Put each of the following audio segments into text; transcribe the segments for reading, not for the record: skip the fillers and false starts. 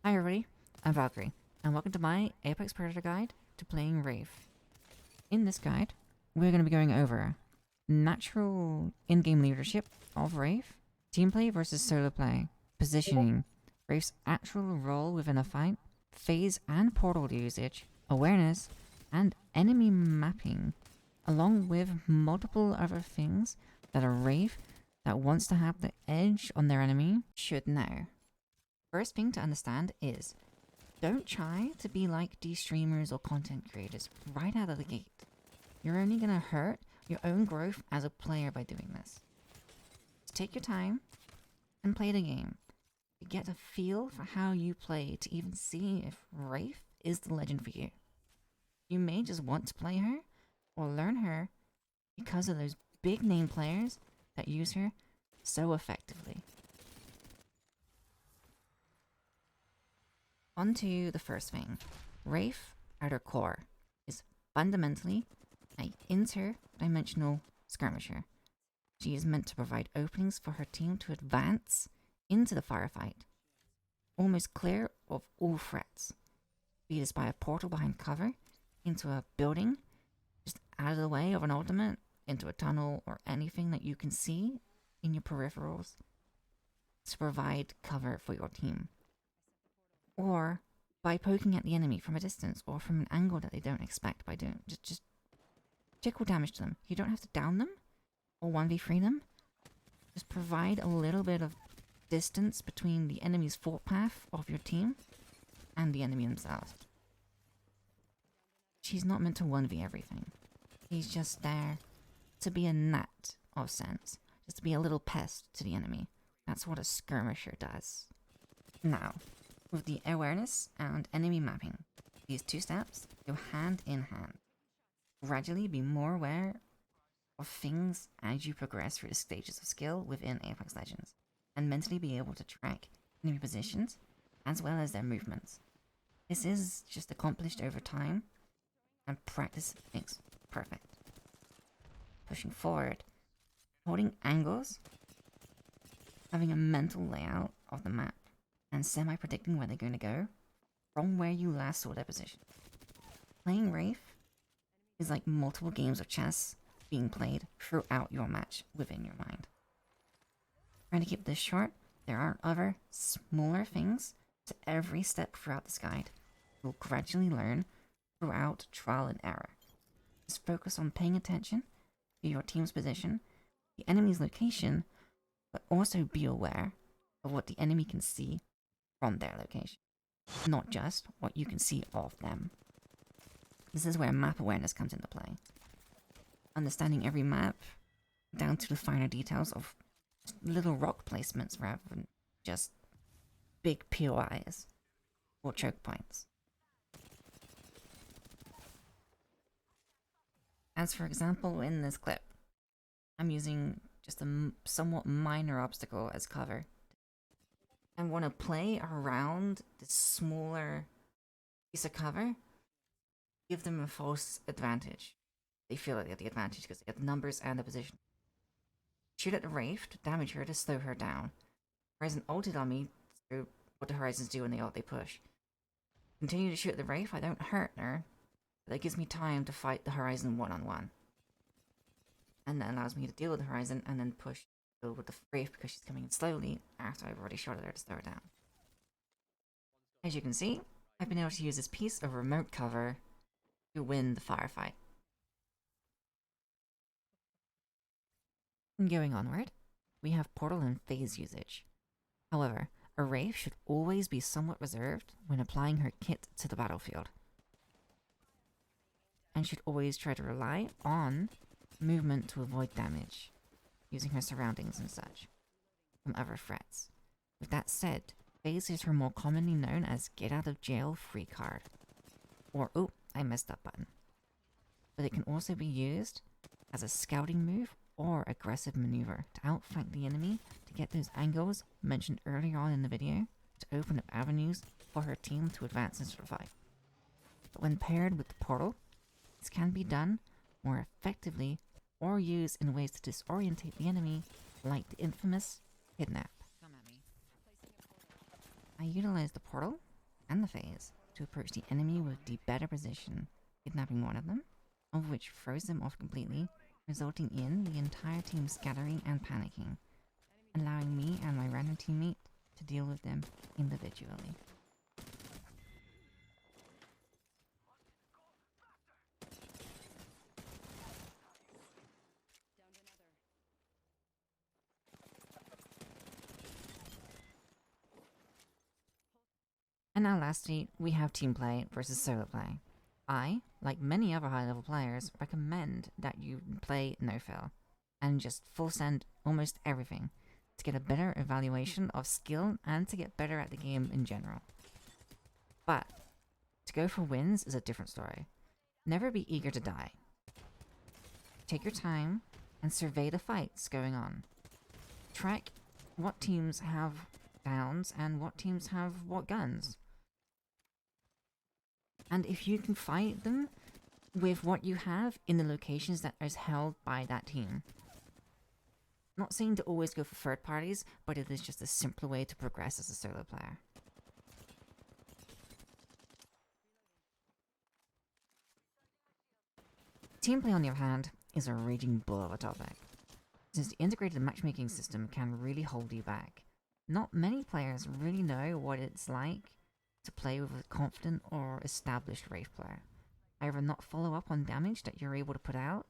Hi everybody, I'm Valkyrie, and welcome to my Apex Predator guide to playing Wraith. In this guide, we're going to be going over natural in-game leadership of Wraith, team play versus solo play, positioning, Wraith's actual role within a fight, phase and portal usage, awareness, and enemy mapping, along with multiple other things that a Wraith that wants to have the edge on their enemy should know. First thing to understand is, don't try to be like these streamers or content creators right out of the gate. You're only going to hurt your own growth as a player by doing this. Just take your time and play the game. To get a feel for how you play, to even see if Wraith is the legend for you. You may just want to play her or learn her because of those big name players that use her so effectively. On to the first thing. Wraith, at her core, is fundamentally an interdimensional skirmisher. She is meant to provide openings for her team to advance into the firefight, almost clear of all threats. Be this by a portal behind cover, into a building, just out of the way of an ultimate, into a tunnel, or anything that you can see in your peripherals to provide cover for your team. Or by poking at the enemy from a distance or from an angle that they don't expect by doing just tickle damage to them. You don't have to down them or 1v3 them. Just provide a little bit of distance between the enemy's thought path of your team and the enemy themselves. She's not meant to 1v everything. She's just there to be a gnat of sense. Just to be a little pest to the enemy. That's what a skirmisher does. Now, with the awareness and enemy mapping, these two steps go hand in hand. Gradually be more aware of things as you progress through the stages of skill within Apex Legends, and mentally be able to track enemy positions as well as their movements. This is just accomplished over time, and practice makes perfect. Pushing forward, holding angles, having a mental layout of the map, and semi-predicting where they're going to go from where you last saw their position. Playing Wraith is like multiple games of chess being played throughout your match within your mind. Trying to keep this short, there are other smaller things to every step throughout this guide. You'll gradually learn throughout trial and error. Just focus on paying attention to your team's position, the enemy's location, but also be aware of what the enemy can see from their location, not just what you can see of them. This is where map awareness comes into play. Understanding every map down to the finer details of little rock placements rather than just big POIs or choke points. As for example, in this clip, I'm using just a somewhat minor obstacle as cover. I want to play around this smaller piece of cover, give them a false advantage. They feel like they have the advantage because they get the numbers and the position. Shoot at the Wraith to damage her to slow her down. Horizon ulted on me, so what the Horizons do when they ult, they push. Continue to shoot at the Wraith, I don't hurt her, but that gives me time to fight the Horizon one-on-one. And that allows me to deal with the Horizon and then push with the Wraith because she's coming in slowly after I've already shot at her to slow her down. As you can see, I've been able to use this piece of remote cover to win the firefight. Going onward, we have portal and phase usage. However, a Wraith should always be somewhat reserved when applying her kit to the battlefield, and should always try to rely on movement to avoid damage, using her surroundings and such, from other threats. With that said, phase is her more commonly known as get out of jail free card, or oh, I messed that button. But it can also be used as a scouting move or aggressive maneuver to outflank the enemy to get those angles mentioned earlier on in the video to open up avenues for her team to advance and survive. But when paired with the portal, this can be done more effectively or used in ways to disorientate the enemy, like the infamous kidnap. Come at me. I utilize the portal and the phase to approach the enemy with the better position, kidnapping one of them, of which throws them off completely, resulting in the entire team scattering and panicking, allowing me and my random teammate to deal with them individually. And now lastly, we have team play versus solo play. I, like many other high level players, recommend that you play no-fill and just full send almost everything to get a better evaluation of skill and to get better at the game in general. But to go for wins is a different story. Never be eager to die. Take your time and survey the fights going on. Track what teams have downs and what teams have what guns. And if you can fight them with what you have in the locations that is held by that team. Not saying to always go for third parties, but it is just a simpler way to progress as a solo player. Team play, on the other hand, is a raging bull of a topic, since the integrated matchmaking system can really hold you back. Not many players really know what it's like to play with a confident or established Wraith player. Either not follow up on damage that you're able to put out,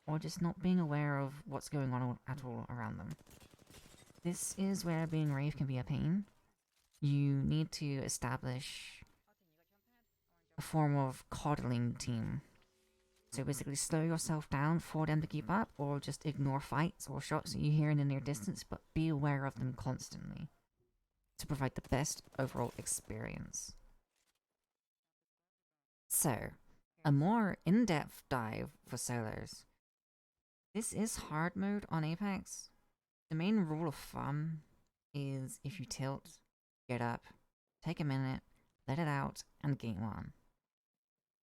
or just not being aware of what's going on at all around them. This is where being Wraith can be a pain. You need to establish a form of coddling team. So basically slow yourself down for them to keep up, or just ignore fights or shots that you hear in the near distance, but be aware of them constantly to provide the best overall experience. So, a more in-depth dive for solos. This is hard mode on Apex. The main rule of thumb is if you tilt, get up, take a minute, let it out, and game on.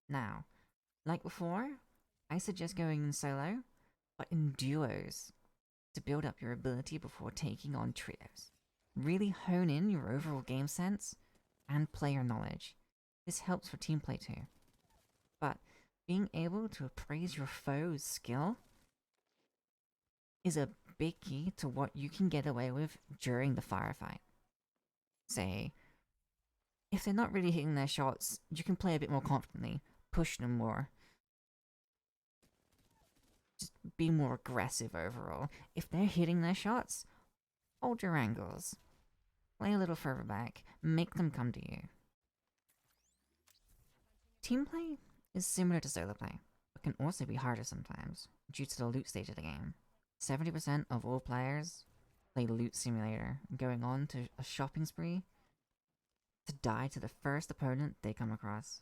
Now, like before, I suggest going in solo, but in duos to build up your ability before taking on trios. Really hone in your overall game sense and player knowledge. This helps for team play too. But being able to appraise your foe's skill is a big key to what you can get away with during the firefight. Say, if they're not really hitting their shots, you can play a bit more confidently, push them more. Just be more aggressive overall. If they're hitting their shots, hold your angles. Play a little further back, make them come to you. Team play is similar to solo play, but can also be harder sometimes, due to the loot stage of the game. 70% of all players play Loot Simulator, going on to a shopping spree to die to the first opponent they come across.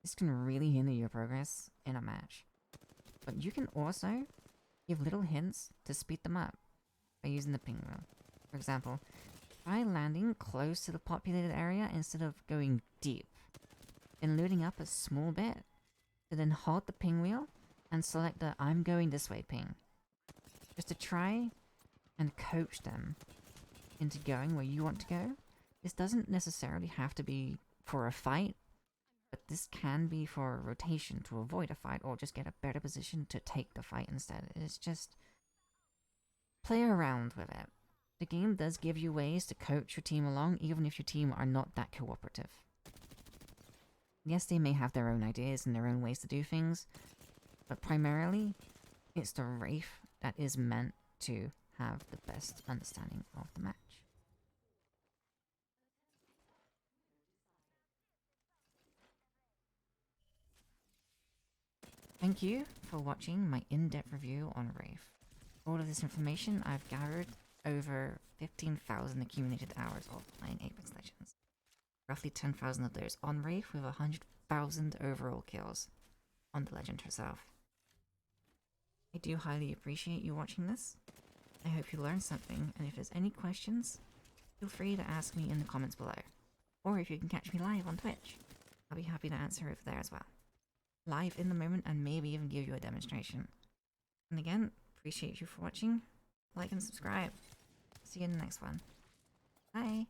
This can really hinder your progress in a match. But you can also give little hints to speed them up by using the ping wheel. For example, try landing close to the populated area instead of going deep, and looting up a small bit, to then hold the ping wheel and select the I'm going this way ping, just to try and coach them into going where you want to go. This doesn't necessarily have to be for a fight, but this can be for a rotation to avoid a fight or just get a better position to take the fight instead. It's just play around with it. The game does give you ways to coach your team along, even if your team are not that cooperative. Yes, they may have their own ideas and their own ways to do things, but primarily, it's the Wraith that is meant to have the best understanding of the match. Thank you for watching my in-depth review on Wraith. All of this information I've gathered over 15,000 accumulated hours of playing Apex Legends. Roughly 10,000 of those on Wraith, with 100,000 overall kills on the legend herself. I do highly appreciate you watching this. I hope you learned something, and if there's any questions, feel free to ask me in the comments below. Or if you can catch me live on Twitch, I'll be happy to answer over there as well. Live in the moment, and maybe even give you a demonstration. And again, appreciate you for watching. Like and subscribe. See you in the next one. Bye!